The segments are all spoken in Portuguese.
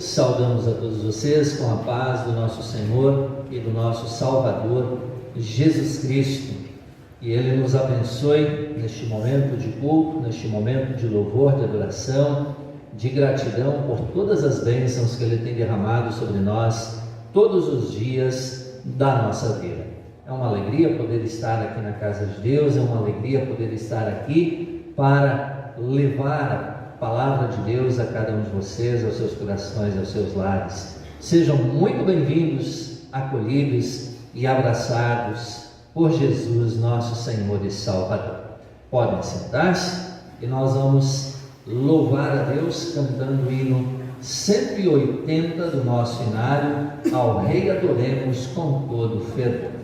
saudamos a todos vocês com a paz do nosso Senhor e do nosso Salvador, Jesus Cristo. E Ele nos abençoe neste momento de culto, neste momento de louvor, de adoração, de gratidão por todas as bênçãos que Ele tem derramado sobre nós todos os dias da nossa vida. É uma alegria poder estar aqui na casa de Deus, é uma alegria poder estar aqui para levar a palavra de Deus a cada um de vocês, aos seus corações, aos seus lares. Sejam muito bem-vindos, acolhidos e abraçados por Jesus, nosso Senhor e Salvador. Podem sentar-se e nós vamos louvar a Deus cantando o hino 180 do nosso inário, Ao Rei Adoremos com todo fervor.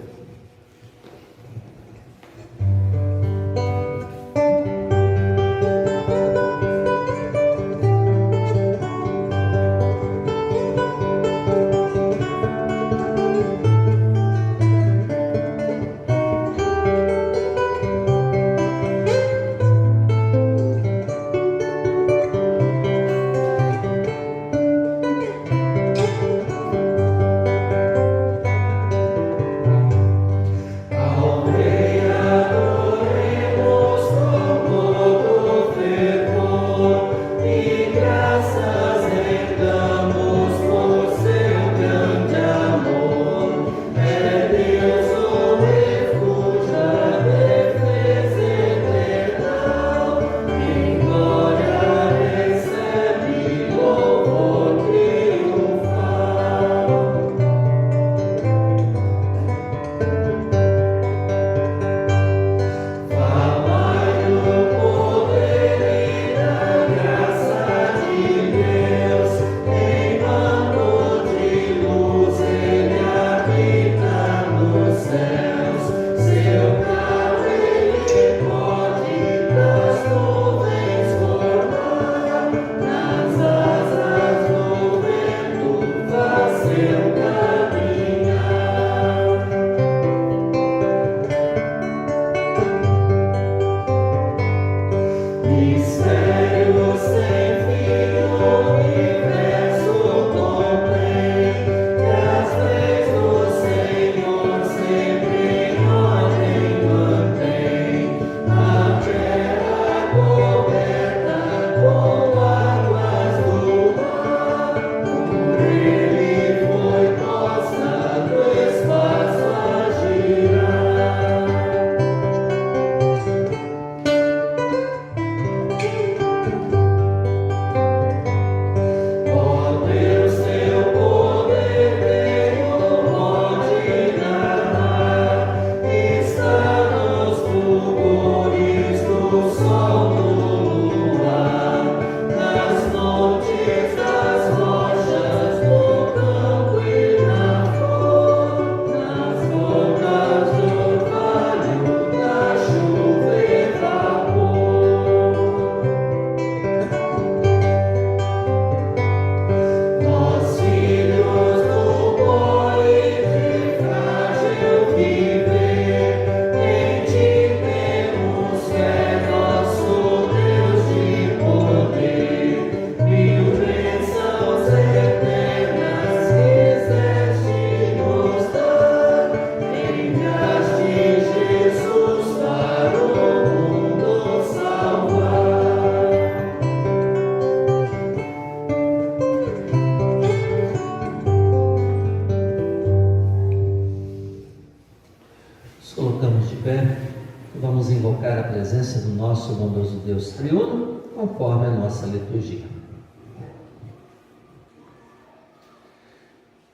Deus triuno, conforme a nossa liturgia.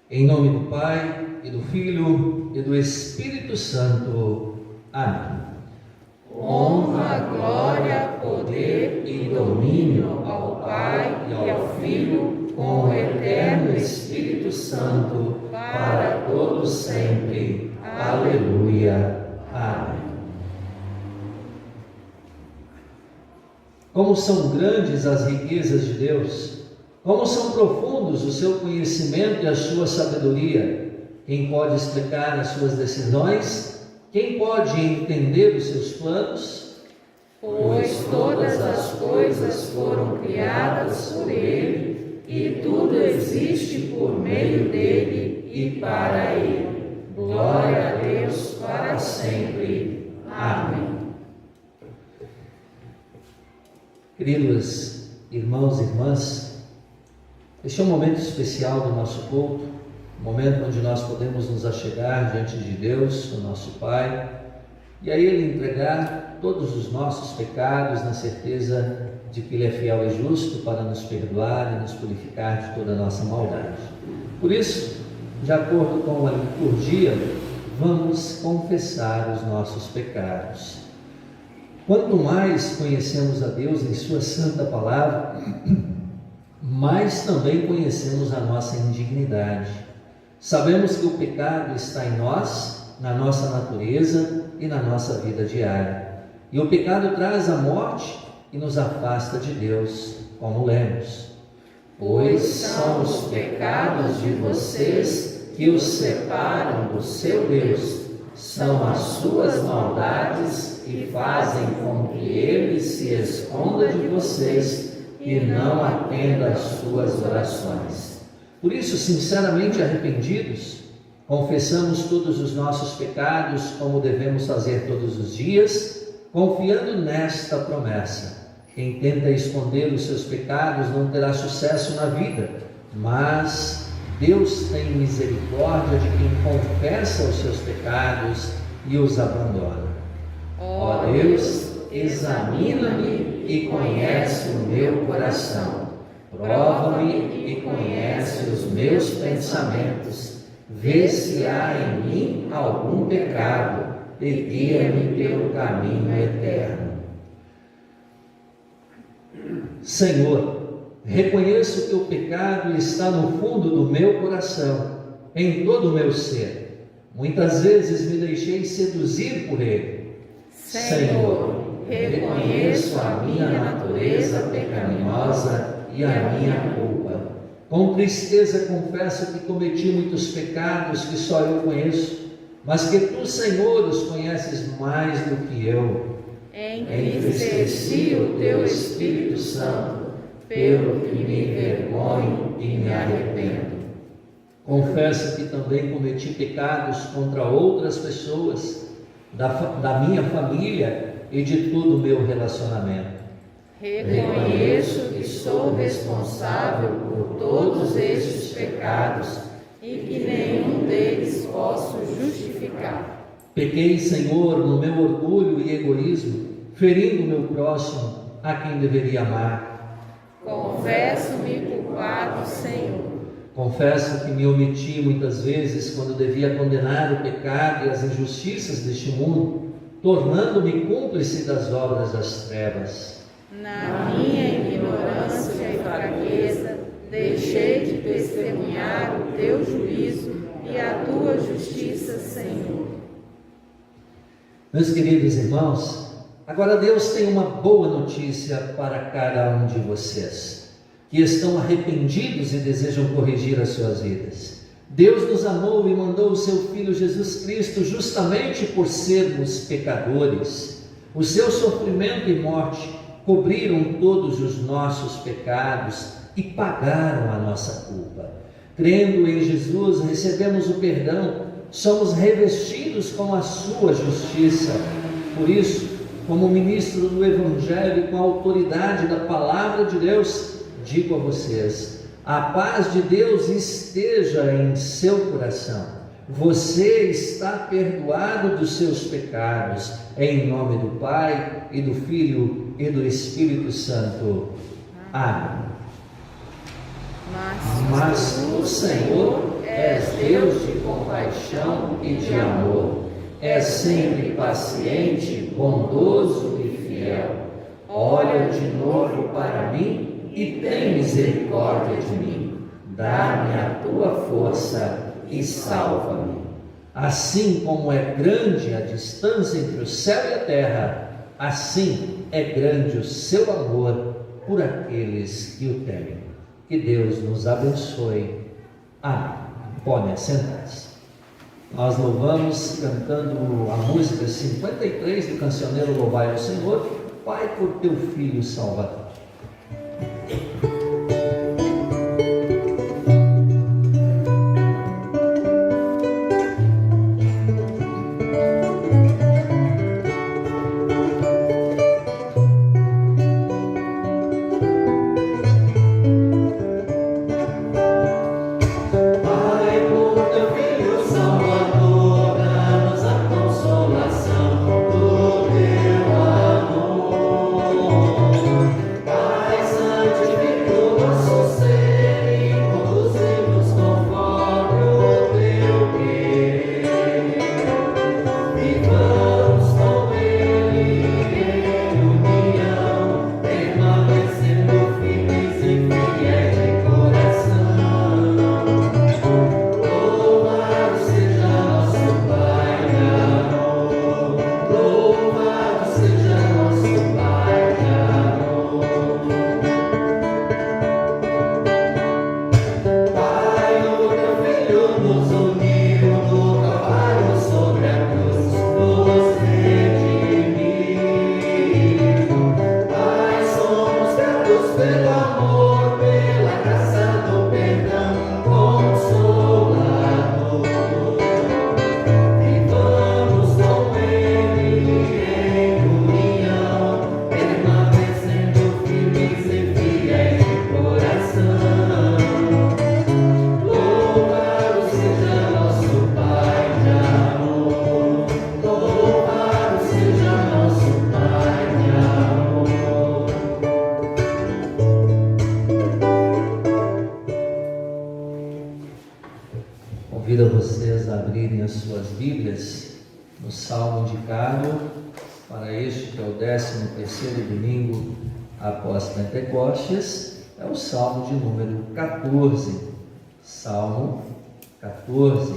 Em nome do Pai, e do Filho, e do Espírito Santo. Amém. Honra, glória, poder e domínio ao Pai e ao Filho, com o eterno Espírito Santo, para todos sempre. Aleluia. Amém. Como são grandes as riquezas de Deus, como são profundos o seu conhecimento e a sua sabedoria. Quem pode explicar as suas decisões? Quem pode entender os seus planos? Pois todas as coisas foram criadas por Ele, e tudo existe por meio dele e para ele. Glória a Deus para sempre. Amém. Queridos irmãos e irmãs, este é um momento especial do nosso culto, um momento onde nós podemos nos achegar diante de Deus, o nosso Pai, e a Ele entregar todos os nossos pecados, na certeza de que Ele é fiel e justo para nos perdoar e nos purificar de toda a nossa maldade. Por isso, de acordo com a liturgia, vamos confessar os nossos pecados. Quanto mais conhecemos a Deus em Sua Santa Palavra, mais também conhecemos a nossa indignidade. Sabemos que o pecado está em nós, na nossa natureza e na nossa vida diária. E o pecado traz a morte e nos afasta de Deus, como lemos. Pois são os pecados de vocês que os separam do seu Deus, são as suas maldades que fazem com que ele se esconda de vocês e não atenda às suas orações. Por isso, sinceramente arrependidos, confessamos todos os nossos pecados, como devemos fazer todos os dias, confiando nesta promessa. Quem tenta esconder os seus pecados não terá sucesso na vida, mas Deus tem misericórdia de quem confessa os seus pecados e os abandona. Ó Deus, examina-me e conhece o meu coração. Prova-me e conhece os meus pensamentos. Vê se há em mim algum pecado e guia-me pelo caminho eterno. Senhor, reconheço que o pecado está no fundo do meu coração, em todo o meu ser. Muitas vezes me deixei seduzir por ele. Senhor, reconheço a minha natureza pecaminosa e a minha culpa. Com tristeza confesso que cometi muitos pecados que só eu conheço, mas que tu, Senhor, os conheces mais do que eu. Entristeci o teu Espírito Santo, pelo que me envergonho e me arrependo. Confesso que também cometi pecados contra outras pessoas, da minha família e de todo o meu relacionamento. Reconheço que sou responsável por todos estes pecados e que nenhum deles posso justificar. Pequei, Senhor, no meu orgulho e egoísmo, ferindo o meu próximo, a quem deveria amar. Confesso-me culpado, Senhor. Confesso que me omiti muitas vezes quando devia condenar o pecado e as injustiças deste mundo, tornando-me cúmplice das obras das trevas. Na minha ignorância e fraqueza, deixei de testemunhar o teu juízo e a tua justiça, Senhor. Meus queridos irmãos, agora Deus tem uma boa notícia para cada um de vocês, que estão arrependidos e desejam corrigir as suas vidas. Deus nos amou e mandou o seu Filho Jesus Cristo justamente por sermos pecadores. O seu sofrimento e morte cobriram todos os nossos pecados e pagaram a nossa culpa. Crendo em Jesus, recebemos o perdão, somos revestidos com a sua justiça. Por isso, como ministro do Evangelho, com a autoridade da Palavra de Deus, digo a vocês: a paz de Deus esteja em seu coração. Você está perdoado dos seus pecados, em nome do Pai, e do Filho, e do Espírito Santo. Amém. Mas o Senhor és Deus de compaixão e de amor. És sempre paciente, bondoso e fiel. Olha de novo para mim e tem misericórdia de mim. Dá-me a tua força e salva-me. Assim como é grande a distância entre o céu e a terra, assim é grande o seu amor por aqueles que o temem. Que Deus nos abençoe. Amém. Podem assentar-se. Nós louvamos cantando a música 53 do cancioneiro Louvai ao Senhor, Pai, por teu Filho Salvador. Convido a vocês a abrirem as suas Bíblias no Salmo indicado para este que é o 13º domingo após Pentecostes, é o Salmo de número 14. Salmo 14.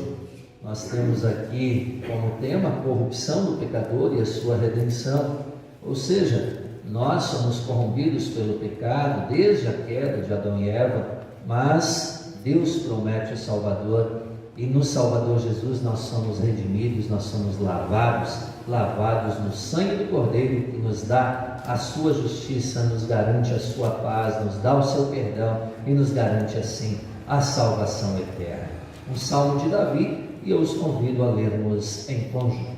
Nós temos aqui como tema a corrupção do pecador e a sua redenção, ou seja, nós somos corrompidos pelo pecado desde a queda de Adão e Eva, mas Deus promete o Salvador, e no Salvador Jesus nós somos redimidos, nós somos lavados no sangue do Cordeiro, que nos dá a sua justiça, nos garante a sua paz, nos dá o seu perdão e nos garante assim a salvação eterna. Um salmo de Davi, e eu os convido a lermos em conjunto.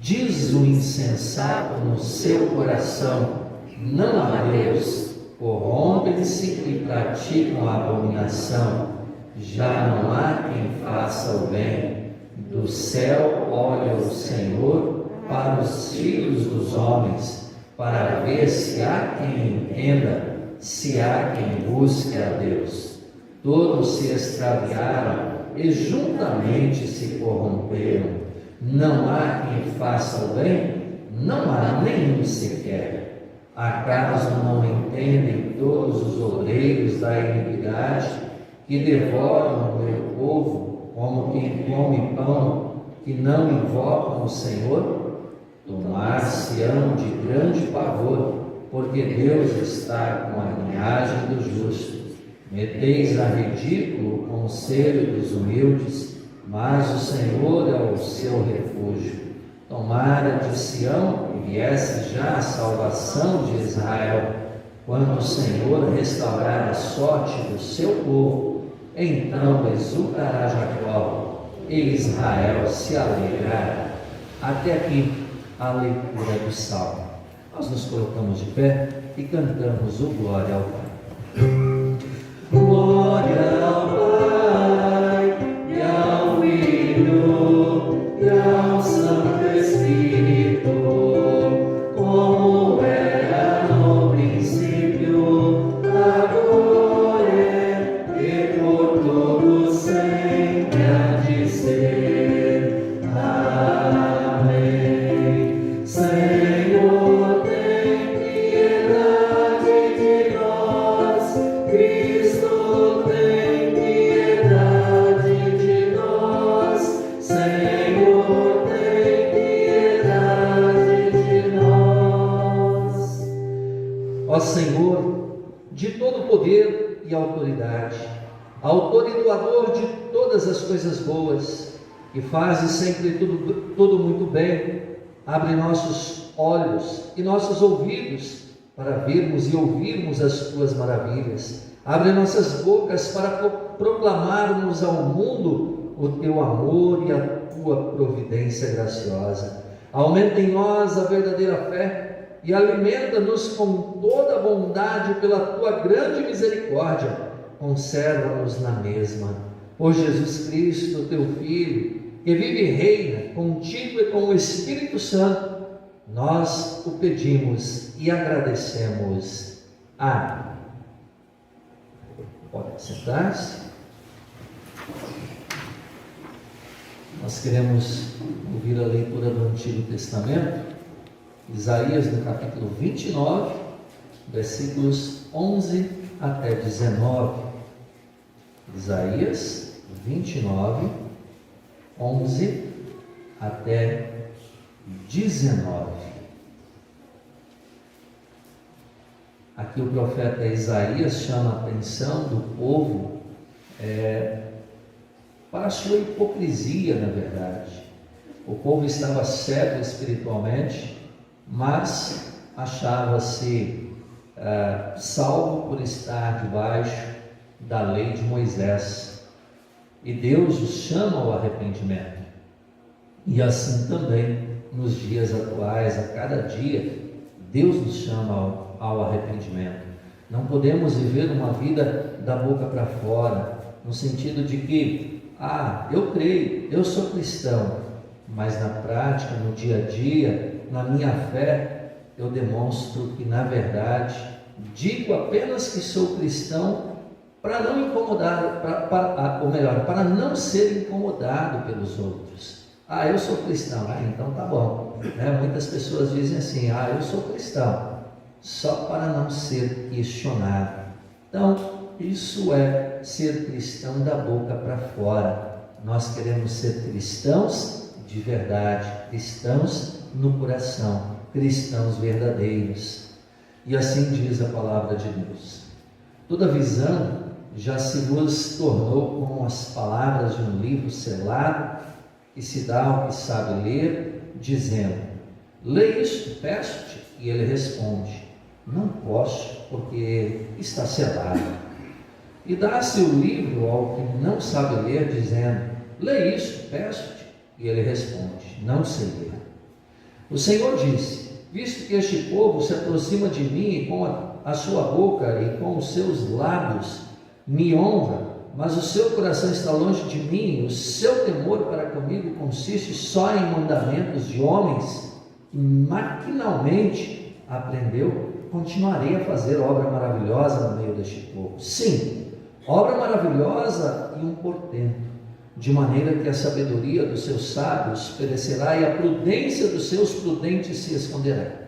Diz o insensato no seu coração: não há Deus. Corrompem-se e praticam a abominação. Já não há quem faça o bem. Do céu olha o Senhor para os filhos dos homens, para ver se há quem entenda, se há quem busque a Deus. Todos se extraviaram e juntamente se corromperam. Não há quem faça o bem, não há nenhum sequer. Acaso não entendem todos os obreiros da iniquidade, que devoram o meu povo como quem come pão, que não invocam o Senhor? Tomar-se-ão de grande pavor, porque Deus está com a linhagem dos justos. Meteis a ridículo o conselho dos humildes, mas o Senhor é o seu refúgio. Tomara de Sião e viesse já a salvação de Israel. Quando o Senhor restaurar a sorte do seu povo, então exultará Jacó e Israel se alegrará. Até aqui a leitura do Salmo. Nós nos colocamos de pé e cantamos o Glória ao Pai. Glória ao Pai, e ao Filho, e ao Santo Espírito, como era no princípio, agora e por todo sempre há de ser. Amém. Senhor, tem piedade de nós. Cristo, tem piedade de nós. Senhor, tem piedade de nós. Ó Senhor, de todo poder e autoridade, autor e doador de todas as coisas boas, que fazes sempre tudo muito bem, abre nossos olhos e nossos ouvidos para vermos e ouvirmos as tuas maravilhas. Abre nossas bocas para proclamarmos ao mundo o teu amor e a tua providência graciosa. Aumenta em nós a verdadeira fé e alimenta-nos com toda a bondade pela tua grande misericórdia. Conserva-nos na mesma. Por Jesus Cristo, teu Filho, que vive e reina contigo e com o Espírito Santo, nós o pedimos e agradecemos. Amém. Pode sentar-se. Nós queremos ouvir a leitura do Antigo Testamento, Isaías no capítulo 29, versículos 11 até 19. Isaías 29, 11 até 19. Aqui o profeta Isaías chama a atenção do povo para a sua hipocrisia, na verdade. O povo estava cego espiritualmente, mas achava-se salvo por estar debaixo da lei de Moisés. E Deus os chama ao arrependimento. E assim também nos dias atuais, a cada dia, Deus nos chama ao arrependimento. Não podemos viver uma vida da boca para fora, no sentido de que, eu creio, eu sou cristão, mas na prática, no dia a dia, na minha fé, eu demonstro que, na verdade, digo apenas que sou cristão, para não incomodar, ou melhor, para não ser incomodado pelos outros. Ah, eu sou cristão, então tá bom. Muitas pessoas dizem assim, eu sou cristão, só para não ser questionado. Então, isso é ser cristão da boca para fora. Nós queremos ser cristãos de verdade, cristãos no coração, cristãos verdadeiros. E assim diz a palavra de Deus. Toda visão já se vos tornou como as palavras de um livro selado, que se dá ao que sabe ler, dizendo: lê isto, peço-te. E ele responde: não posso, porque está selado. E dá-se o livro ao que não sabe ler, dizendo: lê isto, peço-te. E ele responde: não sei ler. O Senhor disse: visto que este povo se aproxima de mim e com a sua boca e com os seus lábios me honra, mas o seu coração está longe de mim, o seu temor para comigo consiste só em mandamentos de homens que maquinalmente aprendeu, continuarei a fazer obra maravilhosa no meio deste povo. Sim, obra maravilhosa e um portento, de maneira que a sabedoria dos seus sábios perecerá e a prudência dos seus prudentes se esconderá.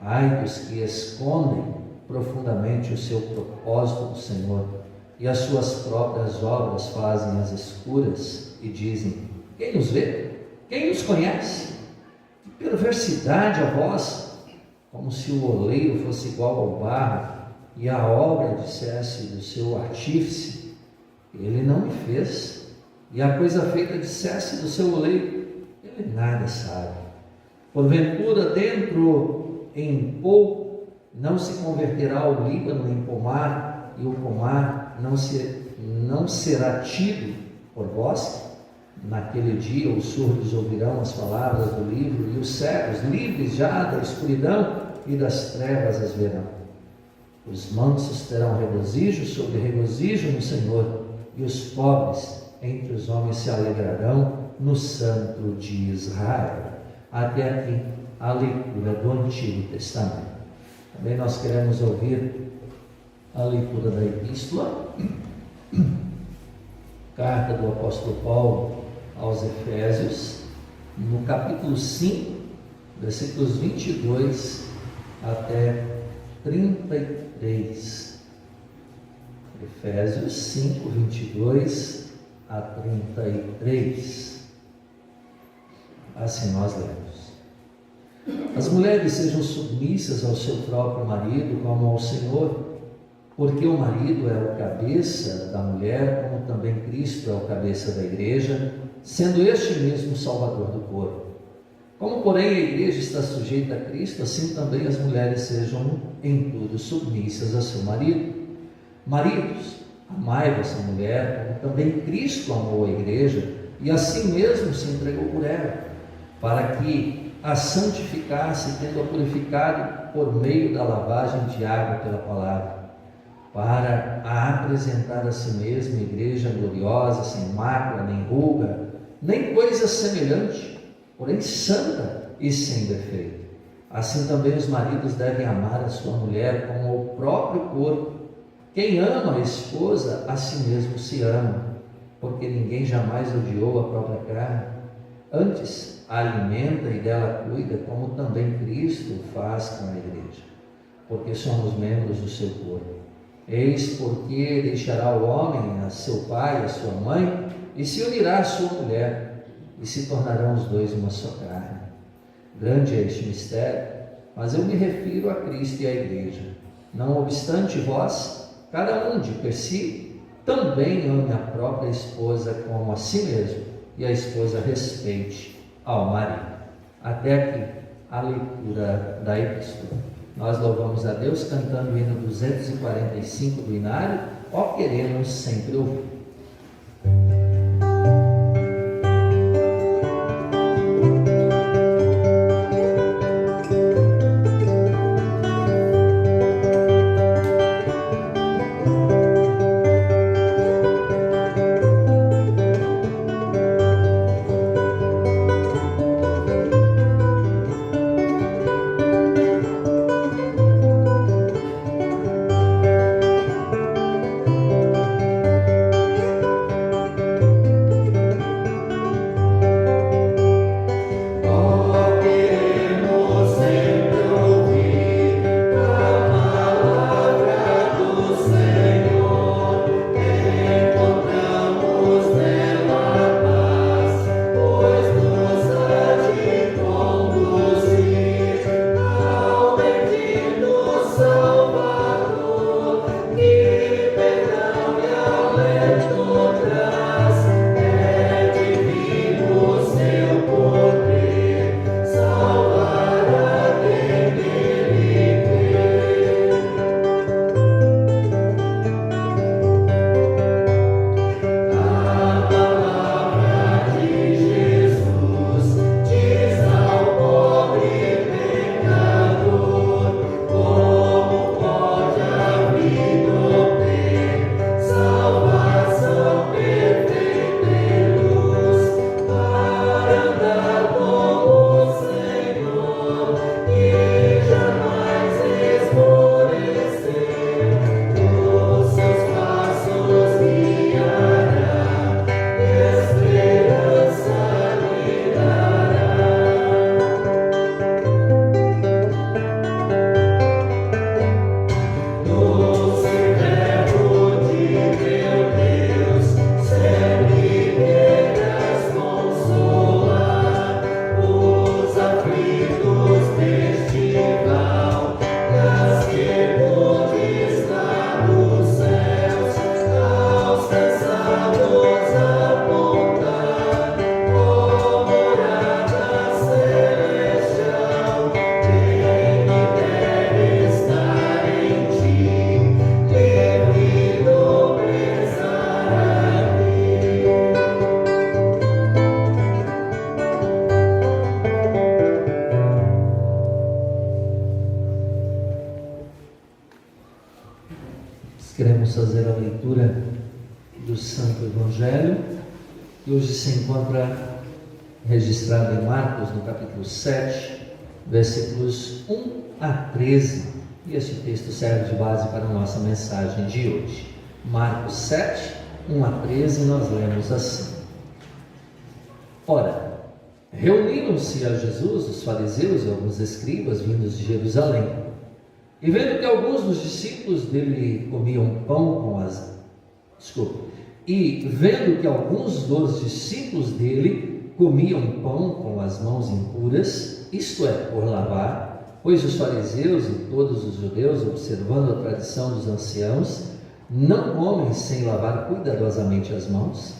Ai dos que escondem profundamente o seu propósito do Senhor, e as suas próprias obras fazem as escuras, e dizem: quem nos vê? Quem nos conhece? Que perversidade a vós! Como se o oleiro fosse igual ao barro, e a obra dissesse do seu artífice: ele não me fez. E a coisa feita dissesse do seu oleiro: ele nada sabe. Porventura, dentro em pouco, não se converterá o Líbano em pomar, e o pomar não será tido por bosque? Naquele dia os surdos ouvirão as palavras do livro, e os cegos, livres já da escuridão e das trevas, as verão. Os mansos terão regozijo sobre regozijo no Senhor, e os pobres entre os homens se alegrarão no Santo de Israel. Até aqui a leitura do Antigo Testamento. Também nós queremos ouvir a leitura da Epístola, carta do apóstolo Paulo aos Efésios, no capítulo 5, versículos 22 até 33. Efésios 5, 22 a 33. Assim nós lemos: as mulheres sejam submissas ao seu próprio marido como ao Senhor, porque o marido é o cabeça da mulher, como também Cristo é o cabeça da igreja, sendo este mesmo o Salvador do corpo. Como, porém, a igreja está sujeita a Cristo, assim também as mulheres sejam em tudo submissas a seu marido. Maridos, amai vossa mulher, como também Cristo amou a igreja, e assim mesmo se entregou por ela, para que a santificasse, tendo-a purificado por meio da lavagem de água pela palavra, para a apresentar a si mesma igreja gloriosa, sem mácula, nem ruga, nem coisa semelhante, porém santa e sem defeito. Assim também os maridos devem amar a sua mulher como o próprio corpo. Quem ama a esposa, a si mesmo se ama, porque ninguém jamais odiou a própria carne, antes a alimenta e dela cuida, como também Cristo faz com a igreja, porque somos membros do seu corpo. Eis porque deixará o homem a seu pai e a sua mãe, e se unirá à sua mulher, e se tornarão os dois uma só carne. Grande é este mistério, mas eu me refiro a Cristo e à igreja. Não obstante vós, cada um de per si, também ame a própria esposa como a si mesmo, e a esposa respeite ao marido. Até aqui a leitura da Epístola. Nós louvamos a Deus cantando o hino 245 do Inário, ó queremos sempre ouvir. leitura do Santo Evangelho, que hoje se encontra registrado em Marcos, no capítulo 7, versículos 1 a 13. E este texto serve de base para a nossa mensagem de hoje. Marcos 7, 1 a 13, nós lemos assim: Ora, reuniram-se a Jesus os fariseus e alguns escribas vindos de Jerusalém. E vendo que alguns dos discípulos dele comiam pão com as... vendo que alguns dos discípulos dele comiam pão com as mãos impuras, isto é, por lavar, pois os fariseus e todos os judeus, observando a tradição dos anciãos, não comem sem lavar cuidadosamente as mãos.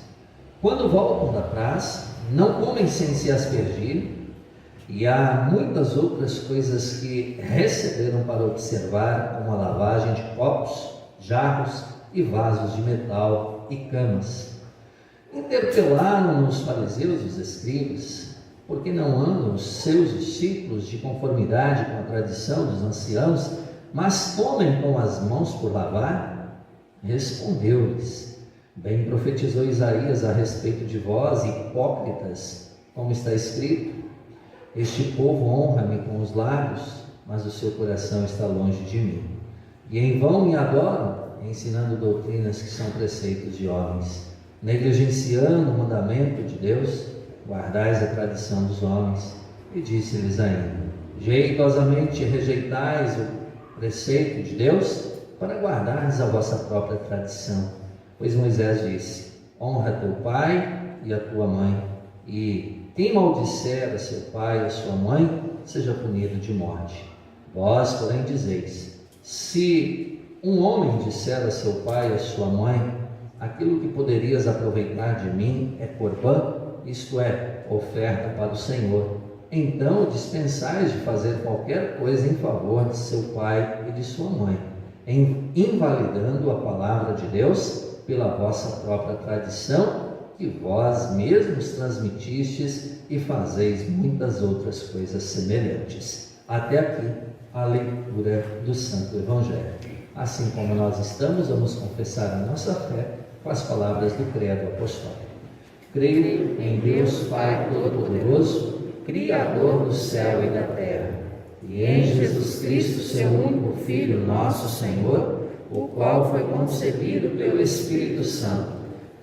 Quando voltam da praça, não comem sem se aspergir. E há muitas outras coisas que receberam para observar, como a lavagem de copos, jarros e vasos de metal e camas. Interpelaram os fariseus e os escribas, porque não andam os seus discípulos de conformidade com a tradição dos anciãos, mas comem com as mãos por lavar? Respondeu-lhes: Bem profetizou Isaías a respeito de vós, hipócritas, como está escrito: Este povo honra-me com os lábios, mas o seu coração está longe de mim. E em vão me adoram, ensinando doutrinas que são preceitos de homens. Negligenciando o mandamento de Deus, guardais a tradição dos homens. E disse-lhes ainda: Jeitosamente rejeitais o preceito de Deus, para guardares a vossa própria tradição. Pois Moisés disse: Honra teu pai e a tua mãe, e quem maldisser a seu pai e a sua mãe, seja punido de morte. Vós, porém, dizeis: Se um homem disser a seu pai e a sua mãe: Aquilo que poderias aproveitar de mim é corbã, isto é, oferta para o Senhor, então dispensais de fazer qualquer coisa em favor de seu pai e de sua mãe, invalidando a palavra de Deus pela vossa própria tradição, que vós mesmos transmitistes, e fazeis muitas outras coisas semelhantes. Até aqui a leitura do Santo Evangelho. Assim como nós estamos, vamos confessar a nossa fé com as palavras do Credo Apostólico. Creio em Deus Pai Todo-Poderoso, Criador do céu e da terra, e em Jesus Cristo, seu único Filho, nosso Senhor, o qual foi concebido pelo Espírito Santo,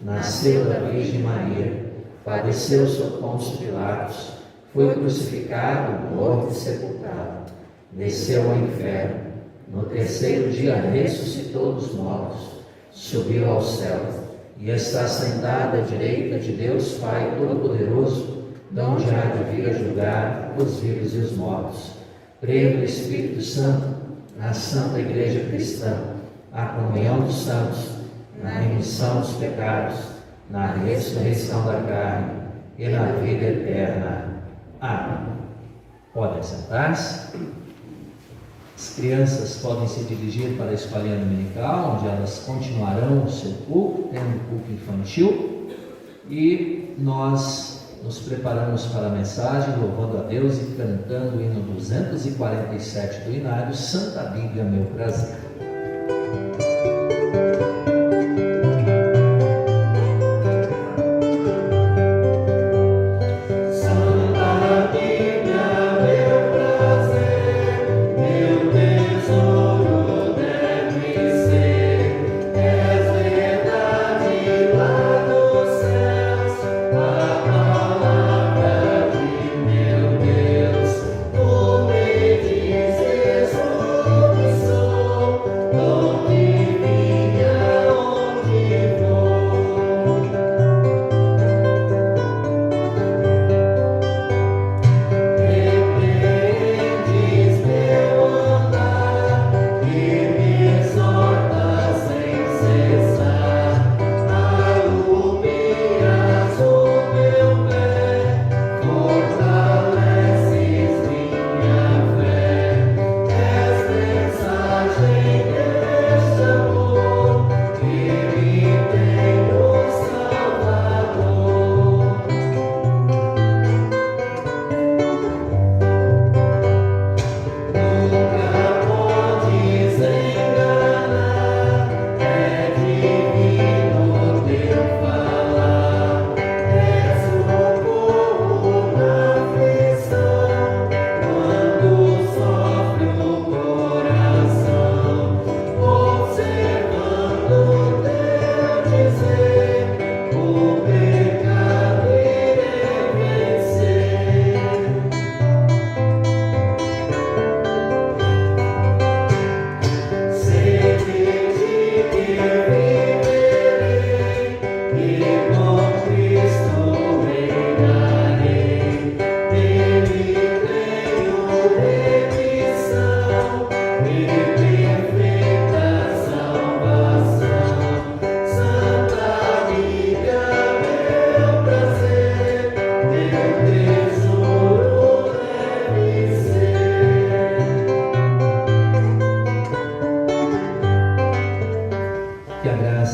nasceu da Virgem Maria, padeceu sob Pôncio Pilatos, foi crucificado, morto e sepultado, desceu ao inferno, no terceiro dia ressuscitou dos mortos, subiu ao céu e está sentado à direita de Deus Pai Todo-Poderoso, donde há de vir a julgar os vivos e os mortos. Creio no Espírito Santo, na Santa Igreja Cristã, a comunhão dos santos, na remissão dos pecados, na ressurreição da carne e na vida eterna. Amém. Podem sentar-se. As crianças podem se dirigir para a escolinha dominical, onde elas continuarão o seu culto, tendo culto infantil, e nós nos preparamos para a mensagem, louvando a Deus e cantando o hino 247 do Inário, Santa Bíblia, meu prazer. Minha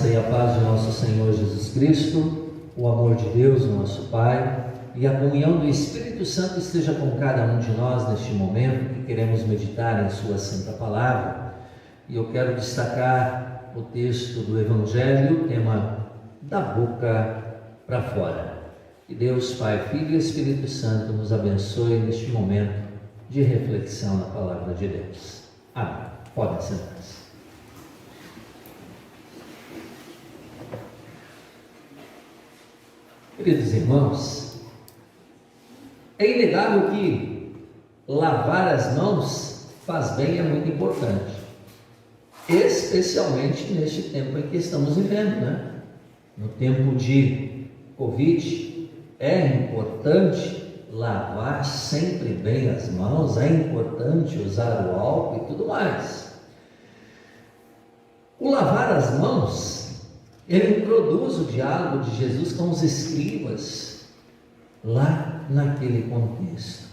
graça e a paz de nosso Senhor Jesus Cristo, o amor de Deus, nosso Pai, e a comunhão do Espírito Santo esteja com cada um de nós neste momento que queremos meditar em Sua Santa Palavra. E eu quero destacar o texto do Evangelho, o tema da boca para fora. Que Deus, Pai, Filho e Espírito Santo nos abençoe neste momento de reflexão na Palavra de Deus. Amém. Podem sentar-se. Queridos irmãos, é inegável que lavar as mãos faz bem, é muito importante, especialmente neste tempo em que estamos vivendo, né? No tempo de Covid, é importante lavar sempre bem as mãos, é importante usar o álcool e tudo mais. O lavar as mãos, ele introduz o diálogo de Jesus com os escribas, lá naquele contexto.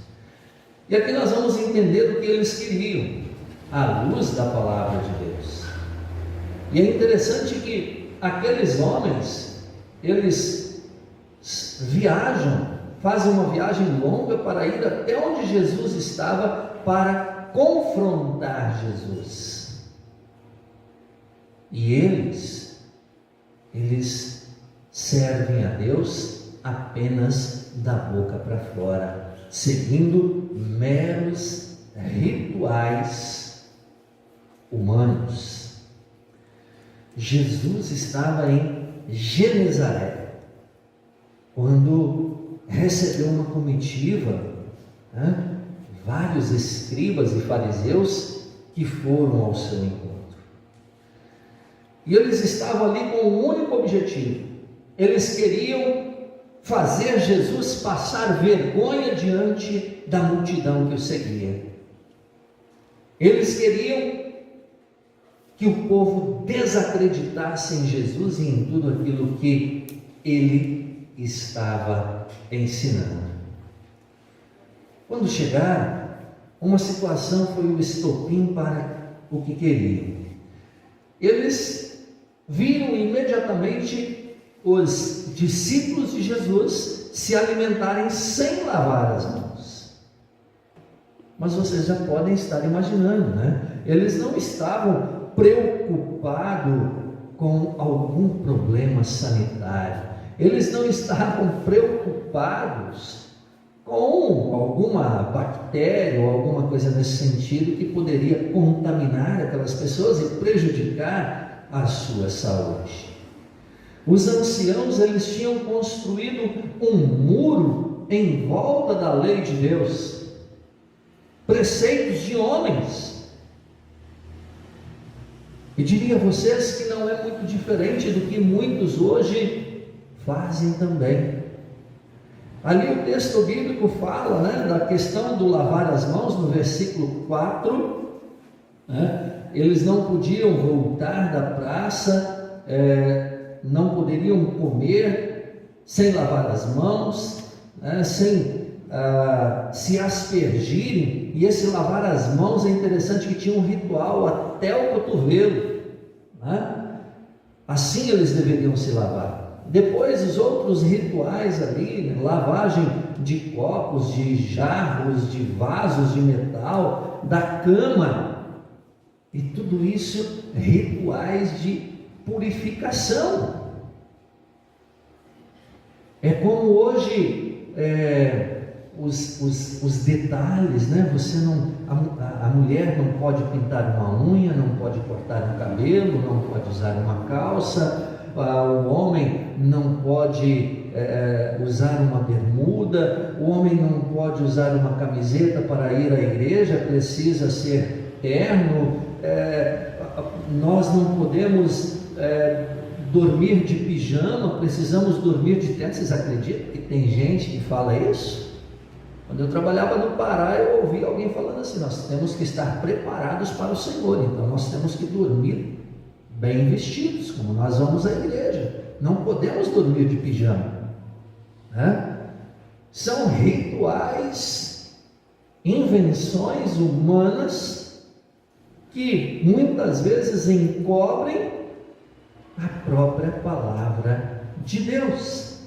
E aqui nós vamos entender o que eles queriam, à luz da palavra de Deus. E é interessante que aqueles homens, eles viajam, fazem uma viagem longa para ir até onde Jesus estava para confrontar Jesus. E eles servem a Deus apenas da boca para fora, seguindo meros rituais humanos. Jesus estava em Genezaré, quando recebeu uma comitiva, vários escribas e fariseus que foram ao seu encontro. E eles estavam ali com um único objetivo: eles queriam fazer Jesus passar vergonha diante da multidão que o seguia. Eles queriam que o povo desacreditasse em Jesus e em tudo aquilo que ele estava ensinando. Quando chegaram, uma situação foi o estopim para o que queriam. Eles viram imediatamente os discípulos de Jesus se alimentarem sem lavar as mãos. Mas vocês já podem estar imaginando, né? Eles não estavam preocupados com algum problema sanitário. Eles não estavam preocupados com alguma bactéria ou alguma coisa nesse sentido que poderia contaminar aquelas pessoas e prejudicar a sua saúde. Os anciãos, eles tinham construído um muro em volta da lei de Deus, preceitos de homens. E diria a vocês que não é muito diferente do que muitos hoje fazem também. Ali o texto bíblico fala, da questão do lavar as mãos, no versículo 4, eles não podiam voltar da praça, não poderiam comer sem lavar as mãos, sem se aspergirem. E esse lavar as mãos é interessante que tinha um ritual até o cotovelo, assim eles deveriam se lavar. Depois os outros rituais ali, lavagem de copos, de jarros, de vasos de metal, da cama, e tudo isso rituais de purificação. É como hoje os detalhes, Você não, a mulher não pode pintar uma unha, não pode cortar um cabelo, não pode usar uma calça. O homem não pode usar uma bermuda, o homem não pode usar uma camiseta para ir à igreja, precisa ser terno. Nós não podemos dormir de pijama, precisamos dormir de terno. Vocês acreditam que tem gente que fala isso? Quando eu trabalhava no Pará, eu ouvi alguém falando assim: nós temos que estar preparados para o Senhor, então nós temos que dormir bem vestidos, como nós vamos à igreja, não podemos dormir de pijama, São rituais, invenções humanas que muitas vezes encobrem a própria palavra de Deus.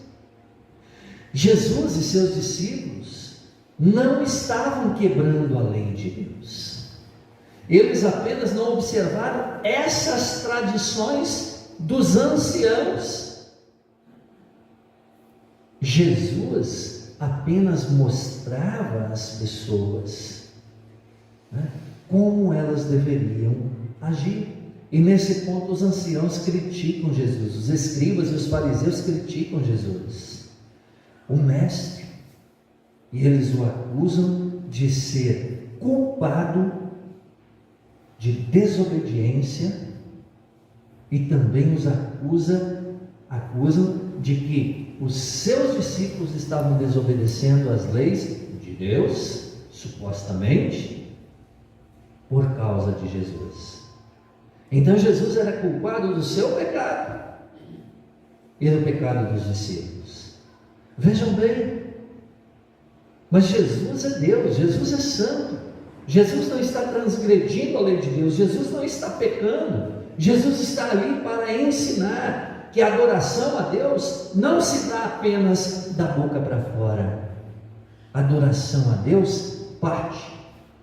Jesus e seus discípulos não estavam quebrando a lei de Deus. Eles apenas não observaram essas tradições dos anciãos. Jesus apenas mostrava às pessoas, né, como elas deveriam agir. E nesse ponto os anciãos criticam Jesus, os escribas e os fariseus criticam Jesus, o mestre, e eles o acusam de ser culpado de desobediência, e também os acusam de que os seus discípulos estavam desobedecendo às leis de Deus, supostamente, por causa de Jesus. Então Jesus era culpado do seu pecado e do pecado dos discípulos. Vejam bem, mas Jesus é Deus, Jesus é santo, Jesus não está transgredindo a lei de Deus, Jesus não está pecando, Jesus está ali para ensinar que a adoração a Deus não se dá apenas da boca para fora. A adoração a Deus parte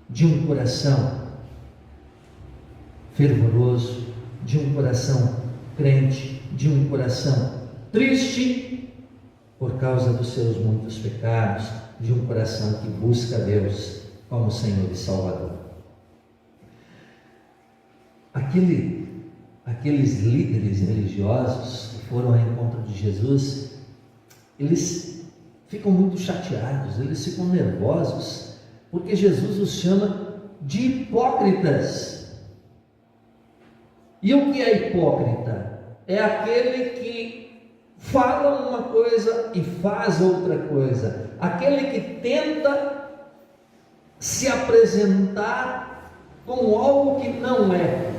de um coração fervoroso, de um coração crente, de um coração triste por causa dos seus muitos pecados, de um coração que busca Deus como Senhor e Salvador. Aqueles líderes religiosos que foram ao encontro de Jesus, eles ficam muito chateados, eles ficam nervosos, porque Jesus os chama de hipócritas. E o que é hipócrita? É aquele que fala uma coisa e faz outra coisa, aquele que tenta se apresentar como algo que não é.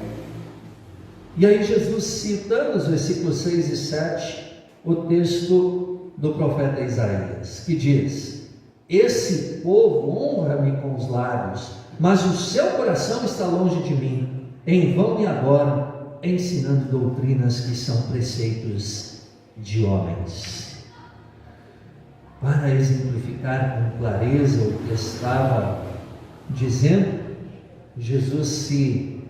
E aí Jesus cita nos versículos 6 e 7 o texto do profeta Isaías, que diz: esse povo honra-me com os lábios, mas o seu coração está longe de mim. Em vão me adoram, ensinando doutrinas que são preceitos de homens. Para exemplificar com clareza o que estava dizendo, Jesus se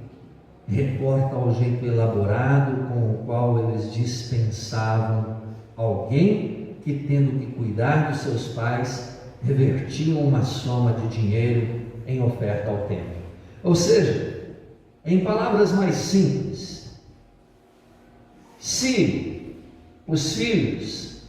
reporta ao jeito elaborado com o qual eles dispensavam alguém que, tendo que cuidar dos seus pais, revertiam uma soma de dinheiro em oferta ao templo. Ou seja, em palavras mais simples, se os filhos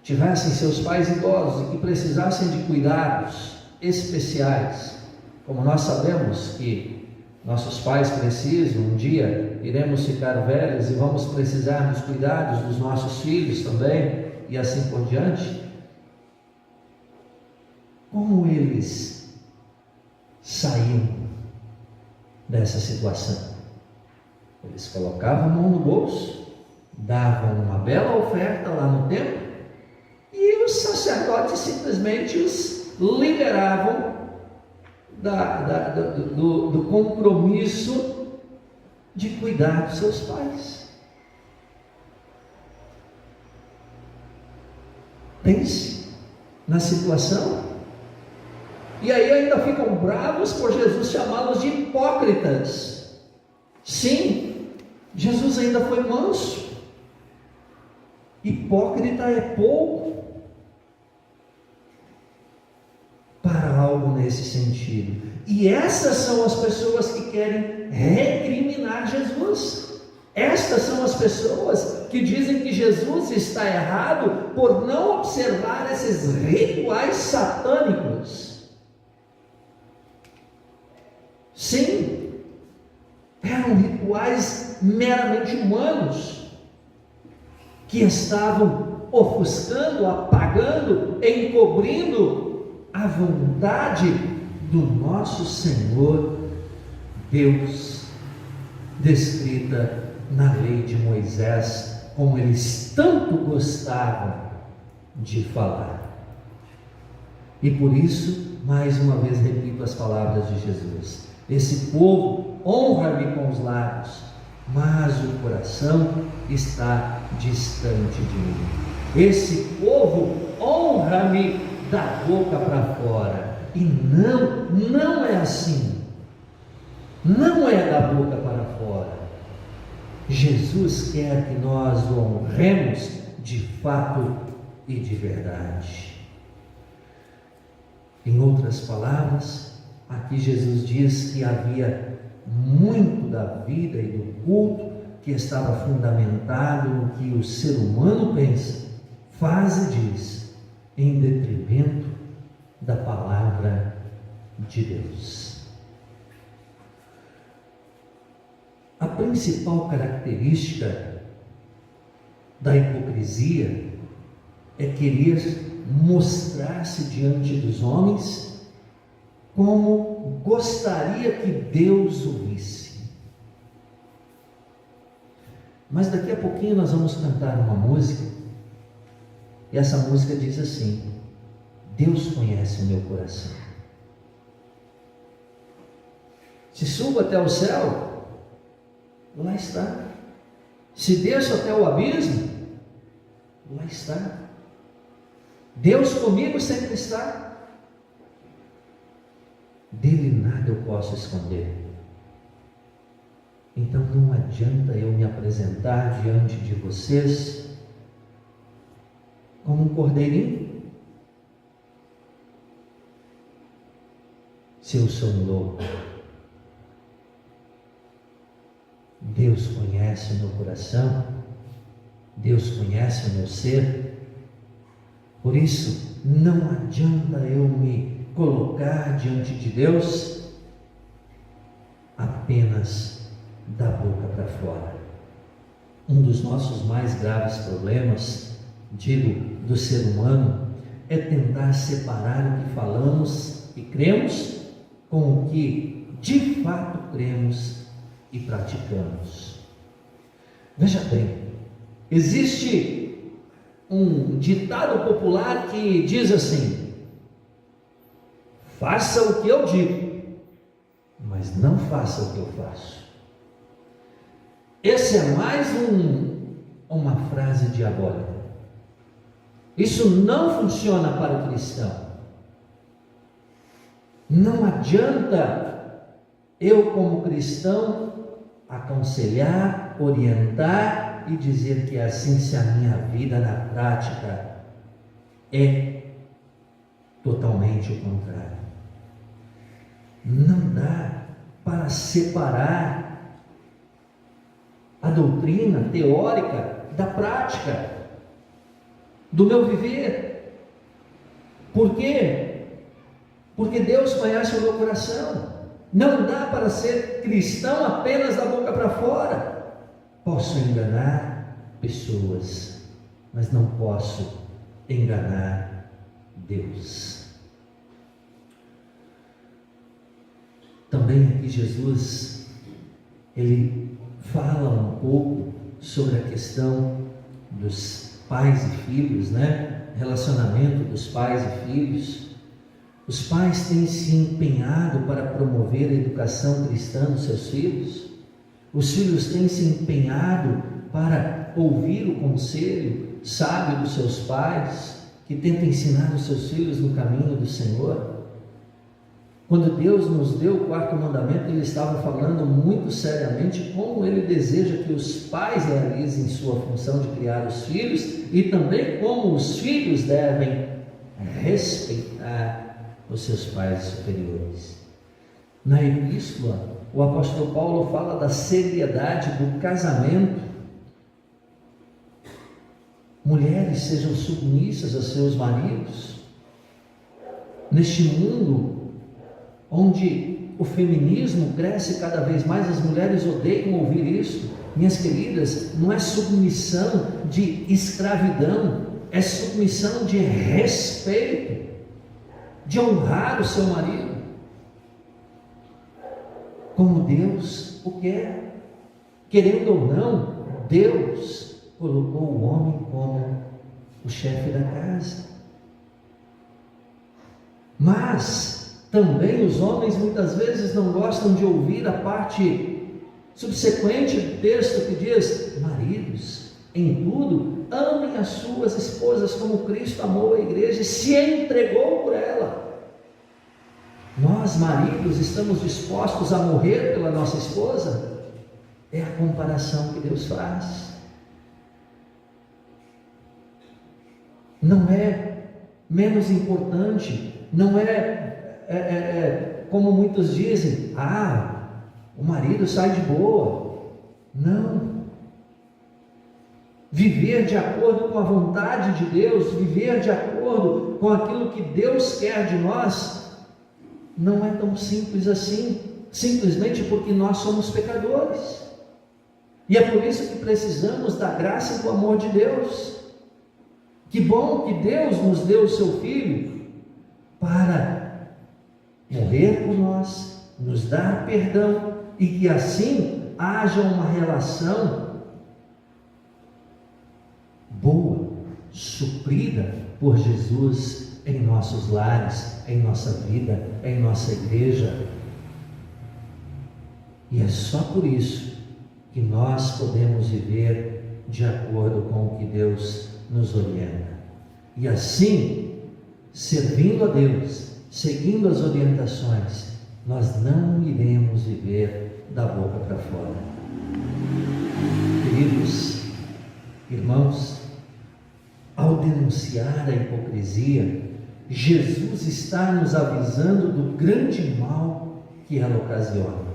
tivessem seus pais idosos e que precisassem de cuidados especiais, como nós sabemos que nossos pais precisam, um dia iremos ficar velhos e vamos precisar dos cuidados dos nossos filhos também, e assim por diante, como eles saíam dessa situação? Eles colocavam a mão no bolso, davam uma bela oferta lá no templo, e os sacerdotes simplesmente os liberavam do compromisso de cuidar dos seus pais. Pense na situação. E aí ainda ficam bravos por Jesus chamá-los de hipócritas. Sim, Jesus ainda foi manso. Hipócrita é pouco para algo nesse sentido. E essas são as pessoas que querem recriminar Jesus. Estas são as pessoas que dizem que Jesus está errado por não observar esses rituais satânicos. Sim, eram rituais meramente humanos, que estavam ofuscando, apagando, encobrindo a vontade do nosso Senhor Deus, descrita na lei de Moisés, como eles tanto gostavam de falar. E por isso, mais uma vez repito as palavras de Jesus: esse povo honra-me com os lábios, mas o coração está distante de mim. Esse povo honra-me da boca para fora, e não é assim, não é da boca para fora. Jesus quer que nós o honremos de fato e de verdade. Em outras palavras, aqui Jesus diz que havia muito da vida e do culto que estava fundamentado no que o ser humano pensa, faz e diz, em detrimento da palavra de Deus. A principal característica da hipocrisia é querer mostrar-se diante dos homens como gostaria que Deus o visse. Mas daqui a pouquinho nós vamos cantar uma música, e essa música diz assim: Deus conhece o meu coração. Se subo até o céu, lá está. Se desço até o abismo, lá está. Deus comigo sempre está. Dele nada eu posso esconder. Então não adianta eu me apresentar diante de vocês como um cordeirinho, se eu sou um lobo. Deus conhece o meu coração, Deus conhece o meu ser. Por isso, não adianta eu me colocar diante de Deus apenas da boca para fora. Um dos nossos mais graves problemas, digo, do ser humano, é tentar separar o que falamos e cremos com o que de fato cremos e praticamos. Veja bem, existe um ditado popular que diz assim: faça o que eu digo, mas não faça o que eu faço. Essa é mais uma frase diabólica. Isso não funciona para o cristão. Não adianta eu, como cristão, aconselhar, orientar e dizer que assim, se a minha vida na prática é totalmente o contrário. Não dá para separar a doutrina teórica da prática, do meu viver. Por quê? Porque Deus conhece o meu coração. Não dá para ser cristão apenas da boca para fora. Posso enganar pessoas, mas não posso enganar Deus. Também aqui Jesus, ele fala um pouco sobre a questão dos pais e filhos, relacionamento dos pais e filhos. Os pais têm se empenhado para promover a educação cristã dos seus filhos. Os filhos têm se empenhado para ouvir o conselho sábio dos seus pais, que tentam ensinar os seus filhos no caminho do Senhor. Quando Deus nos deu o quarto mandamento, Ele estava falando muito seriamente como Ele deseja que os pais realizem sua função de criar os filhos, e também como os filhos devem respeitar os seus pais superiores. Na epístola, o apóstolo Paulo fala da seriedade do casamento. Mulheres, sejam submissas a seus maridos. Neste mundo onde o feminismo cresce cada vez mais, as mulheres odeiam ouvir isso. Minhas queridas, não é submissão de escravidão, é submissão de respeito, de honrar o seu marido, como Deus o quer. Querendo ou não, Deus colocou o homem como o chefe da casa. Mas também os homens muitas vezes não gostam de ouvir a parte subsequente do texto que diz: maridos, em tudo, amem as suas esposas como Cristo amou a igreja e se entregou por ela. Nós, maridos, estamos dispostos a morrer pela nossa esposa? É a comparação que Deus faz. Não é menos importante, não é como muitos dizem: o marido sai de boa. Não. Viver de acordo com a vontade de Deus, viver de acordo com aquilo que Deus quer de nós, não é tão simples assim, simplesmente porque nós somos pecadores. E é por isso que precisamos da graça e do amor de Deus. Que bom que Deus nos deu o seu Filho para morrer por nós, nos dar perdão, e que assim haja uma relação boa, suprida por Jesus em nossos lares, em nossa vida, em nossa igreja. E é só por isso que nós podemos viver de acordo com o que Deus nos orienta. E assim, servindo a Deus, seguindo as orientações, nós não iremos viver da boca para fora. Queridos irmãos, ao denunciar a hipocrisia, Jesus está nos avisando do grande mal que ela ocasiona.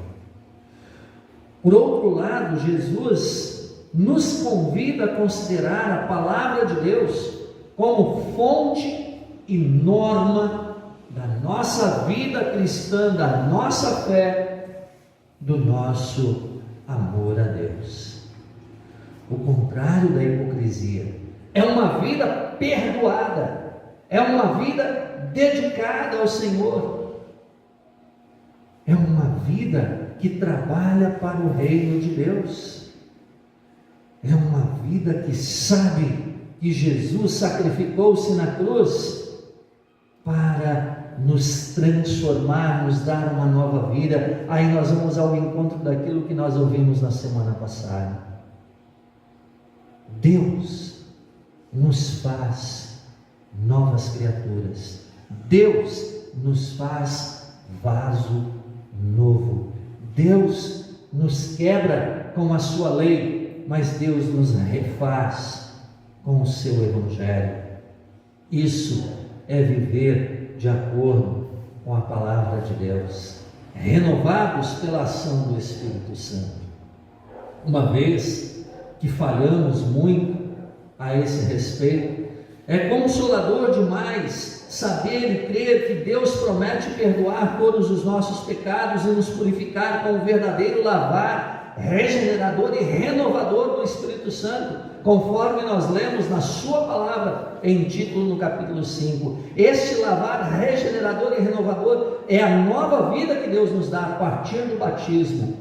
Por outro lado, Jesus nos convida a considerar a palavra de Deus como fonte e norma da nossa vida cristã, da nossa fé, do nosso amor a Deus. O contrário da hipocrisia é uma vida perdoada, é uma vida dedicada ao Senhor, é uma vida que trabalha para o reino de Deus, é uma vida que sabe que Jesus sacrificou-se na cruz para nos transformar, nos dar uma nova vida. Aí nós vamos ao encontro daquilo que nós ouvimos na semana passada. Deus nos faz novas criaturas. Deus nos faz vaso novo. Deus nos quebra com a sua lei, mas Deus nos refaz com o seu evangelho. Isso é viver de acordo com a palavra de Deus, renovados pela ação do Espírito Santo. Uma vez que falhamos muito a esse respeito, é consolador demais saber e crer que Deus promete perdoar todos os nossos pecados e nos purificar com o verdadeiro lavar regenerador e renovador do Espírito Santo, conforme nós lemos na sua palavra em Tito no capítulo 5. Este lavar regenerador e renovador é a nova vida que Deus nos dá a partir do batismo,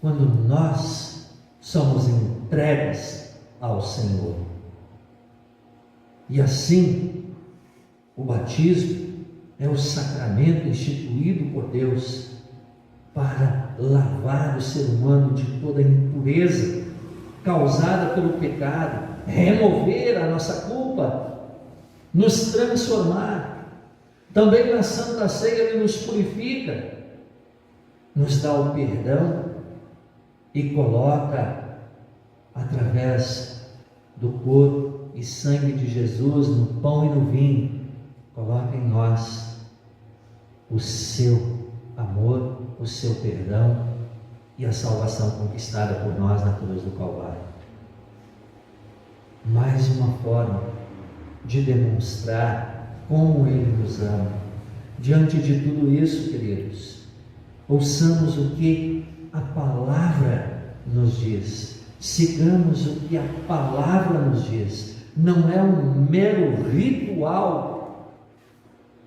quando nós somos entregues ao Senhor. E assim, o batismo é o sacramento instituído por Deus para lavar o ser humano de toda impureza causada pelo pecado, remover a nossa culpa, nos transformar. Também na Santa Ceia Ele nos purifica, nos dá o perdão e coloca, através do corpo e sangue de Jesus, no pão e no vinho, coloca em nós o seu amor, o seu perdão e a salvação conquistada por nós na cruz do Calvário. Mais uma forma de demonstrar como Ele nos ama. Diante de tudo isso, queridos, ouçamos o que a palavra nos diz, sigamos o que a palavra nos diz. Não é um mero ritual,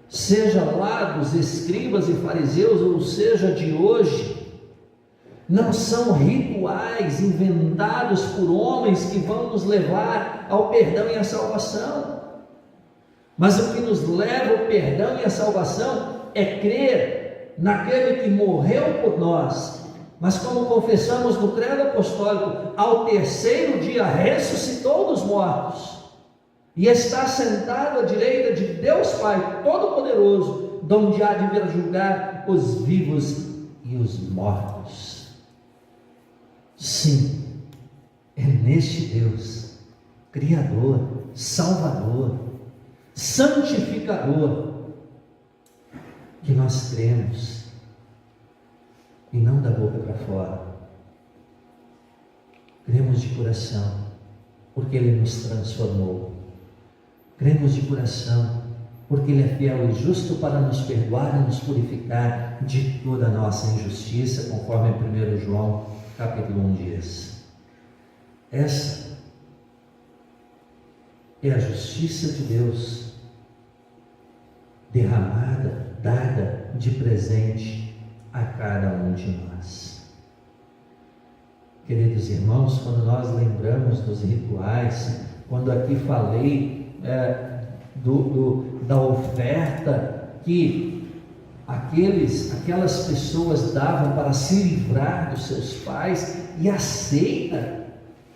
seja lá dos escribas e fariseus, ou seja de hoje. Não são rituais inventados por homens que vão nos levar ao perdão e à salvação, mas o que nos leva ao perdão e à salvação é crer naquele que morreu por nós mas como confessamos no credo apostólico, ao terceiro dia ressuscitou dos mortos e está sentado à direita de Deus Pai Todo-Poderoso, donde há de vir julgar os vivos e os mortos. Sim, é neste Deus, Criador, Salvador, Santificador, que nós cremos, e não da boca para fora. Cremos de coração, porque Ele nos transformou. Cremos de coração, porque Ele é fiel e justo para nos perdoar e nos purificar de toda a nossa injustiça, conforme 1 João capítulo 1 diz. Essa é a justiça de Deus, derramada, dada de presente a cada um de nós. Queridos irmãos, quando nós lembramos dos rituais, quando aqui falei da oferta que aquelas pessoas davam para se livrar dos seus pais e aceita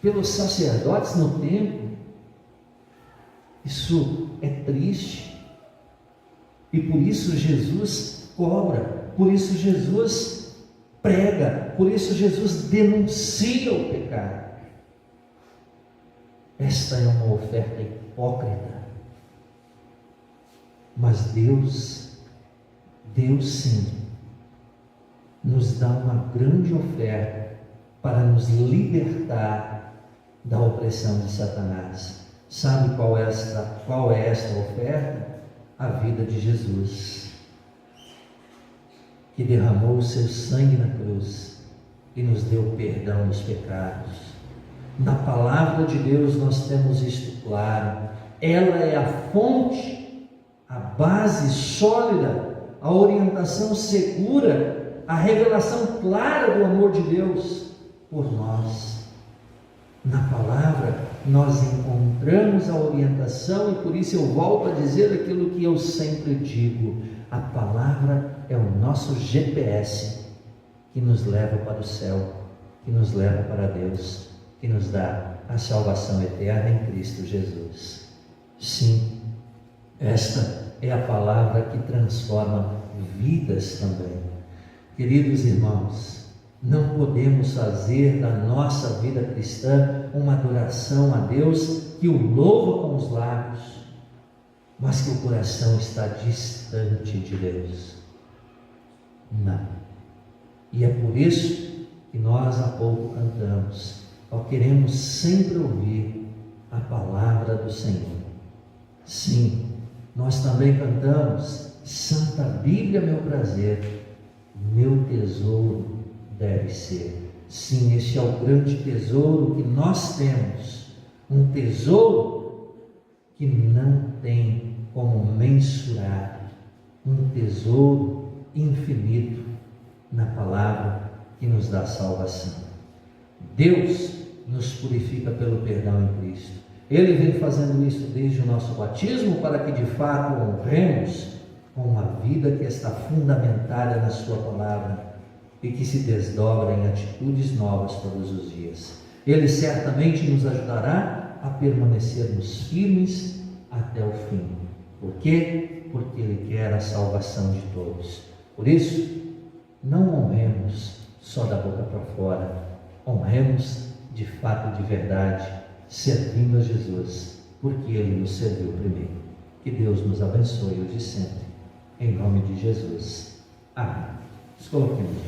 pelos sacerdotes no templo, isso é triste, e por isso Jesus cobra, por isso Jesus prega, por isso Jesus denuncia o pecado. Esta é uma oferta hipócrita, mas Deus sim nos dá uma grande oferta para nos libertar da opressão de Satanás. Sabe qual é esta oferta? A vida de Jesus, que derramou o seu sangue na cruz e nos deu perdão dos pecados. Na palavra de Deus nós temos isto claro. Ela é a fonte, a base sólida, a orientação segura, a revelação clara do amor de Deus por nós. Na palavra nós encontramos a orientação, e por isso eu volto a dizer aquilo que eu sempre digo: a palavra é o nosso GPS que nos leva para o céu, que nos leva para Deus, que nos dá a salvação eterna em Cristo Jesus. Sim, esta é a palavra que transforma vidas também. Queridos irmãos, não podemos fazer da nossa vida cristã uma adoração a Deus que o louva com os lábios, mas que o coração está distante de Deus. Não. E é por isso que nós há pouco cantamos: ó, queremos sempre ouvir a palavra do Senhor. Sim, nós também cantamos: Santa Bíblia, meu prazer, meu tesouro deve ser. Sim, este é o grande tesouro que nós temos, um tesouro que não tem como mensurar, um tesouro infinito na palavra que nos dá salvação. Deus nos purifica pelo perdão em Cristo. Ele vem fazendo isso desde o nosso batismo, para que de fato honremos com uma vida que está fundamentada na sua palavra e que se desdobra em atitudes novas todos os dias. Ele certamente nos ajudará a permanecermos firmes até o fim. Por quê? Porque Ele quer a salvação de todos. Por isso, não honremos só da boca para fora, honremos de fato, de verdade, servindo a Jesus, porque Ele nos serviu primeiro. Que Deus nos abençoe hoje e sempre, em nome de Jesus. Amém. Nos coloquemos.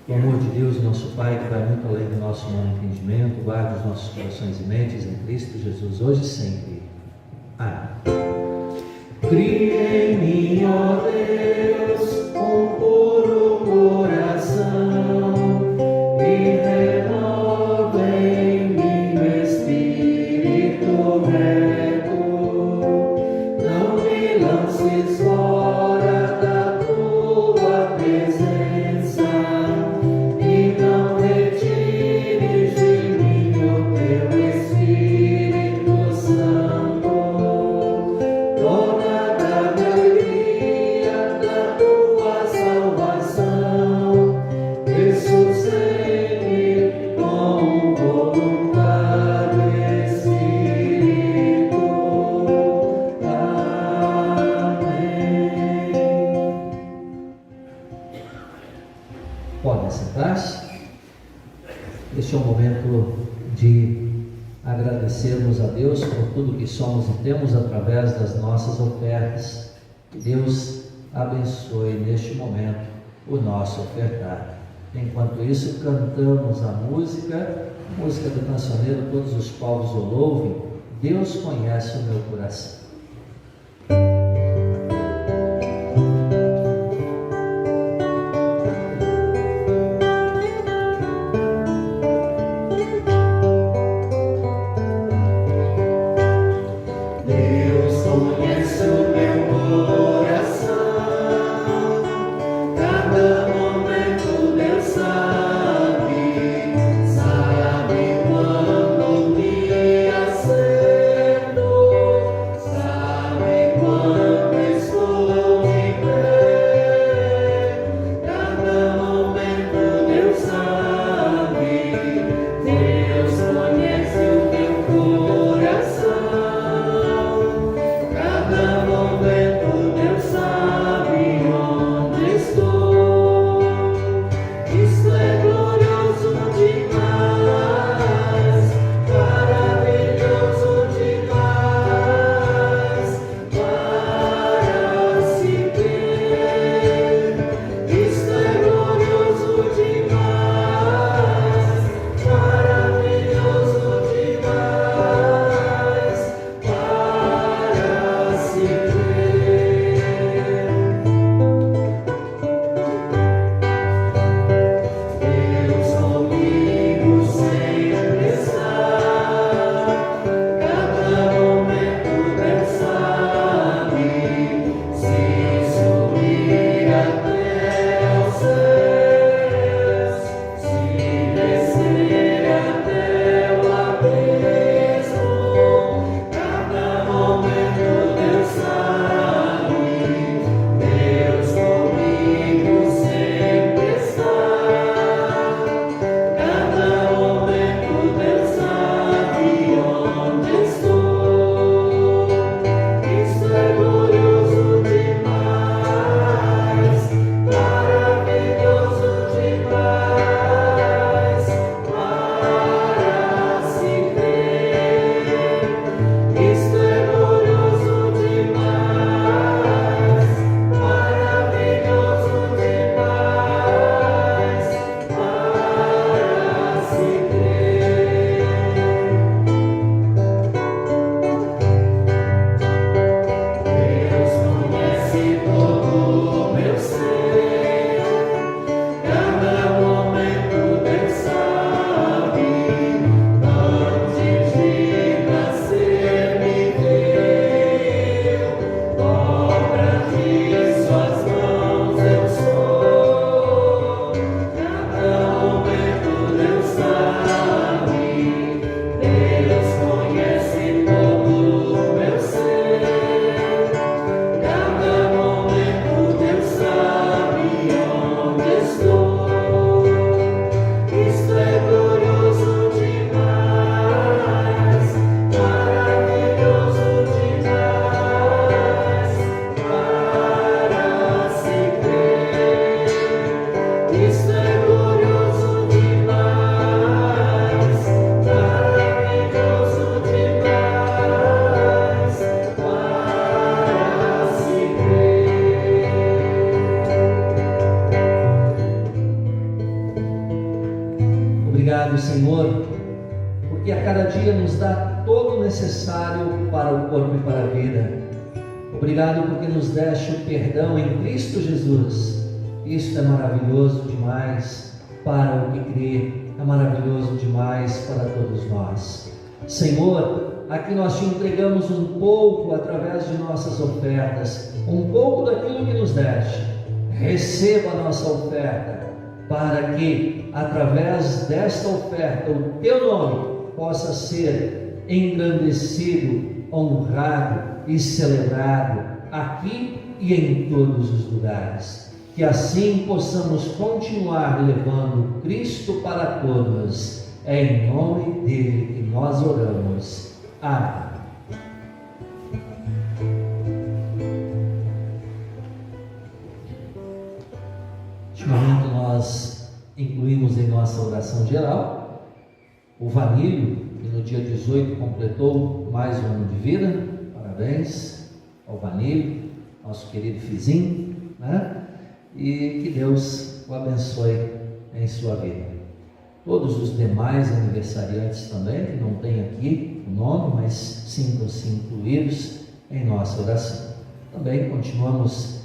O amor de Deus, nosso Pai, que vai muito além do nosso humano entendimento, guarde os nossos corações e mentes em Cristo Jesus, hoje e sempre. Amém. Crie em mim, ó Deus, um puro coração, e renova em mim o espírito reto. Não me lances fora da tua presença, e não retires de mim o teu Espírito Santo. Dona da alegria da agradecermos a Deus por tudo que somos e temos através das nossas ofertas. Que Deus abençoe neste momento o nosso ofertar. Enquanto isso, cantamos a música do cancioneiro Todos os Povos o Louvem. Deus conhece o meu coração. Obrigado, Senhor, porque a cada dia nos dá todo o necessário para o corpo e para a vida. Obrigado porque nos deste o perdão em Cristo Jesus. Isto é maravilhoso demais para o que crê, é maravilhoso demais para todos nós. Senhor, aqui nós te entregamos um pouco através de nossas ofertas, um pouco daquilo que nos deste. Receba a nossa oferta, para que, através desta oferta, o teu nome possa ser engrandecido, honrado e celebrado aqui e em todos os lugares. Que assim possamos continuar levando Cristo para todos. É em nome dele que nós oramos. Amém. Neste momento nós incluímos em nossa oração geral o Vanílio, que no dia 18 completou mais um ano de vida. Parabéns ao Vanille, nosso querido Fizinho, né? E que Deus o abençoe em sua vida. Todos os demais aniversariantes também, que não tem aqui o nome, mas sintam-se incluídos em nossa oração. Também continuamos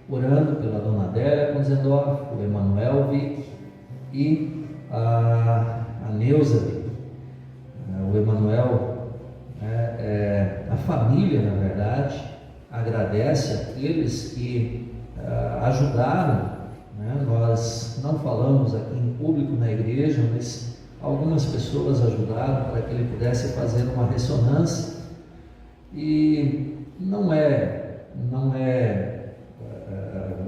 orando pela Dona Adélia Conzendorf, o Emanuel Vick e a Neuza Vick. O Emanuel, a família, na verdade, agradece àqueles que ajudaram. Nós não falamos aqui em público na igreja, mas algumas pessoas ajudaram para que ele pudesse fazer uma ressonância. E o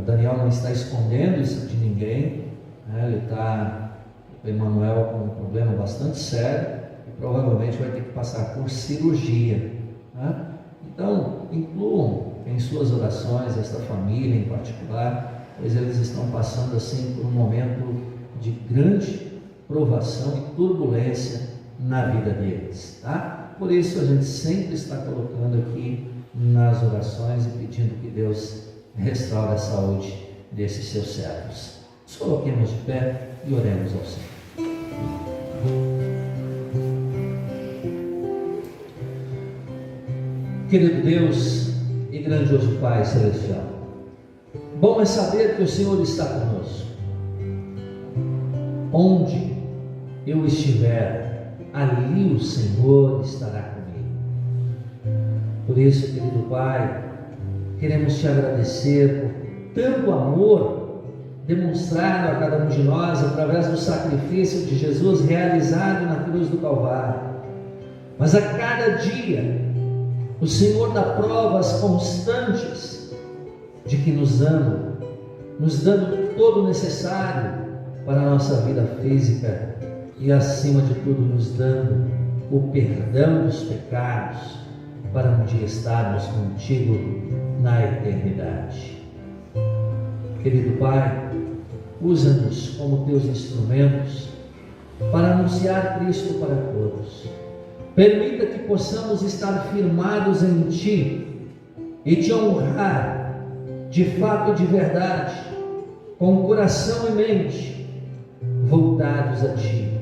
Daniel não está escondendo isso de ninguém, o Emanuel com um problema bastante sério e provavelmente vai ter que passar por cirurgia, né? Então, incluam em suas orações esta família em particular, pois eles estão passando assim por um momento de grande provação e turbulência na vida deles, tá? Por isso a gente sempre está colocando aqui nas orações e pedindo que Deus restaure a saúde desses seus servos. Nos coloquemos de pé e oremos ao Senhor. Querido Deus e grandioso Pai Celestial, bom é saber que o Senhor está conosco. Onde eu estiver, ali o Senhor estará comigo. Por isso, querido Pai, queremos te agradecer por tanto amor demonstrado a cada um de nós através do sacrifício de Jesus realizado na cruz do Calvário. Mas a cada dia o Senhor dá provas constantes de que nos ama, nos dando todo o necessário para a nossa vida física e, acima de tudo, nos dando o perdão dos pecados para um dia estarmos contigo na eternidade. Querido Pai, usa-nos como teus instrumentos para anunciar Cristo para todos. Permita que possamos estar firmados em Ti e Te honrar de fato e de verdade, com coração e mente voltados a Ti,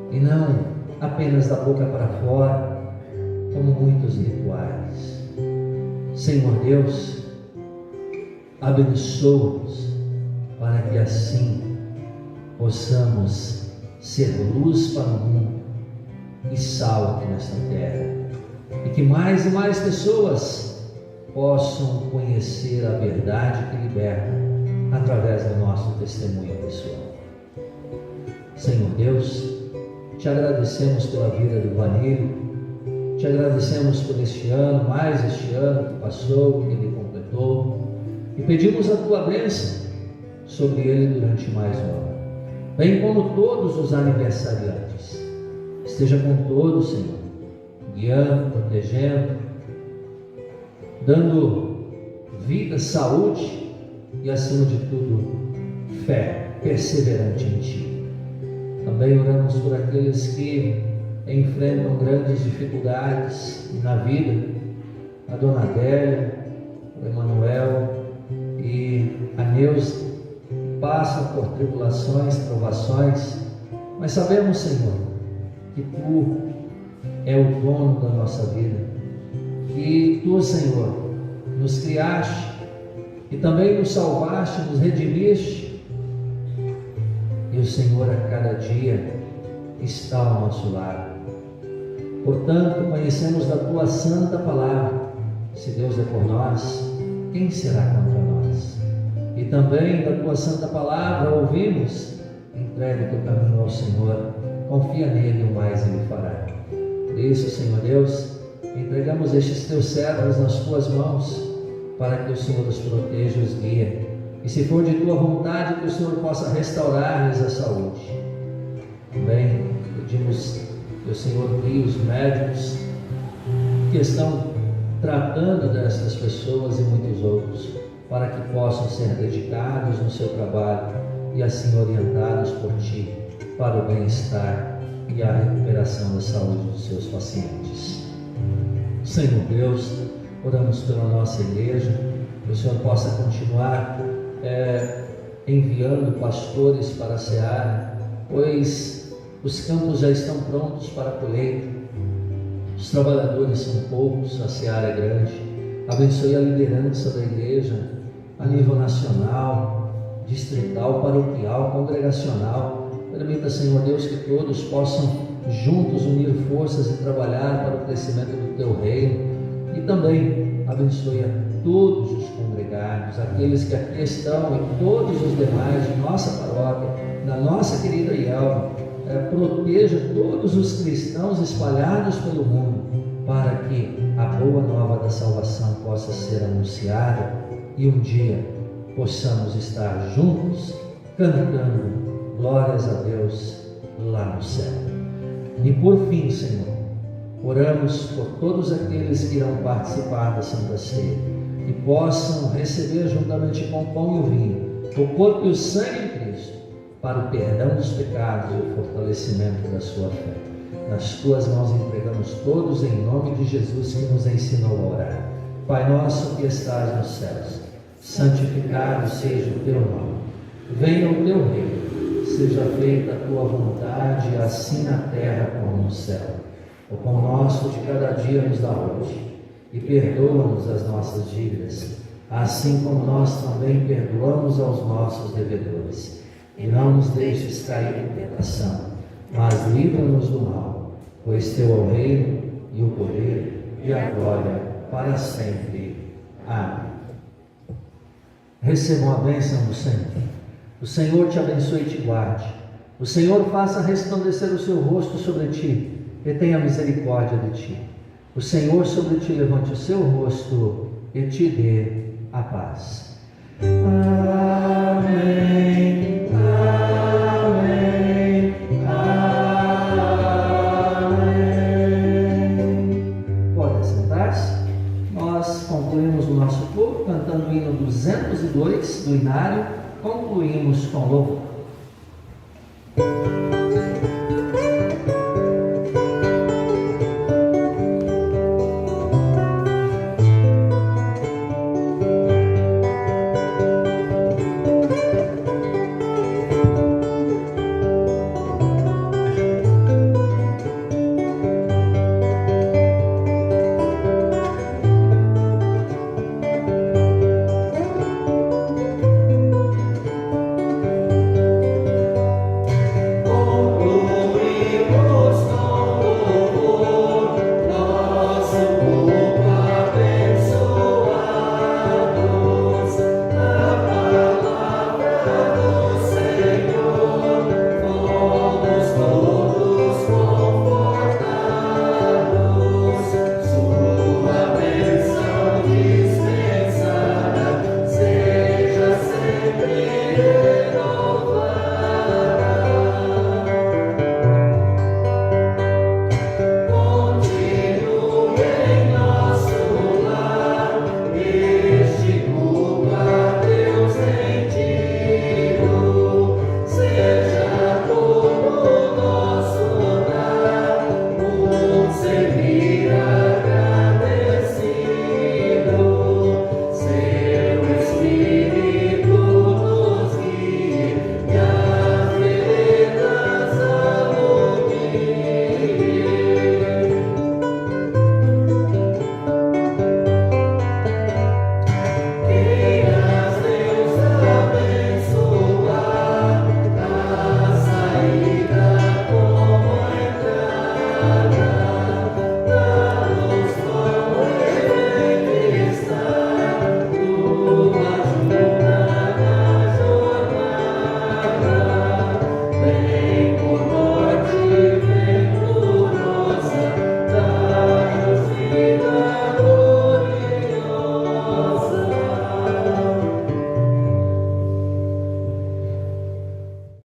e não apenas da boca para fora, como muitos rituais. Senhor Deus, abençoa-nos para que assim possamos ser luz para o mundo e sal aqui nesta terra, e que mais e mais pessoas possam conhecer a verdade que liberta através do nosso testemunho pessoal. Senhor Deus, te agradecemos pela vida do Vanille, te agradecemos por este ano, mais este ano que passou, que ele completou, e pedimos a tua bênção sobre ele durante mais um ano, bem como todos os aniversariantes. Esteja com todos, Senhor, guiando, protegendo, dando vida, saúde e, acima de tudo, fé perseverante em Ti. Também oramos por aqueles que enfrentam grandes dificuldades na vida, a Dona Adélia, o Emanuel e a Neuza, passam por tribulações, provações, mas sabemos, Senhor, que Tu é o dono da nossa vida, que Tu, Senhor, nos criaste e também nos salvaste, nos redimiste, e o Senhor a cada dia está ao nosso lado. Portanto, conhecemos da Tua santa palavra: se Deus é por nós, quem será contra nós? E também da Tua santa palavra ouvimos: entregue o teu caminho ao Senhor, confia nele, o mais Ele fará. Por isso, Senhor Deus, entregamos estes Teus servos nas Tuas mãos, para que o Senhor os proteja e os guie, e se for de Tua vontade, que o Senhor possa restaurar-lhes a saúde. Também pedimos que o Senhor guie os médicos que estão tratando destas pessoas e muitos outros, para que possam ser dedicados no seu trabalho e assim orientados por Ti para o bem-estar e a recuperação da saúde dos seus pacientes. Senhor Deus, oramos pela nossa igreja, que o Senhor possa continuar enviando pastores para a seara, pois os campos já estão prontos para a colheita, os trabalhadores são poucos, a seara é grande. Abençoe a liderança da igreja a nível nacional, distrital, paroquial, congregacional. Permita, Senhor Deus, que todos possam juntos unir forças e trabalhar para o crescimento do Teu reino. E também abençoe a todos os congregados, aqueles que aqui estão e todos os demais de nossa paróquia, da nossa querida Ielva. Proteja todos os cristãos espalhados pelo mundo, para que a boa nova da salvação possa ser anunciada e um dia possamos estar juntos cantando glórias a Deus lá no céu. E por fim, Senhor, oramos por todos aqueles que irão participar da Santa Ceia e possam receber juntamente com o pão e o vinho o corpo e o sangue de Cristo para o perdão dos pecados e o fortalecimento da sua fé. Nas Tuas mãos entregamos todos em nome de Jesus, que nos ensinou a orar. Pai nosso que estás nos céus, santificado seja o Teu nome. Venha o Teu reino, seja feita a Tua vontade, assim na terra como no céu. O pão nosso de cada dia nos dá hoje, e perdoa-nos as nossas dívidas, assim como nós também perdoamos aos nossos devedores. E não nos deixes cair em tentação, mas livra-nos do mal, pois Teu é o reino, e o poder, e a glória, para sempre. Amém. Recebam a bênção do Senhor. O Senhor te abençoe e te guarde. O Senhor faça resplandecer o seu rosto sobre ti e tenha misericórdia de ti. O Senhor sobre ti levante o seu rosto e te dê a paz. Amém. Amém. Amém. Pode sentar-se. Nós concluímos o nosso culto cantando o hino 202 do Inário. Concluímos com louvor.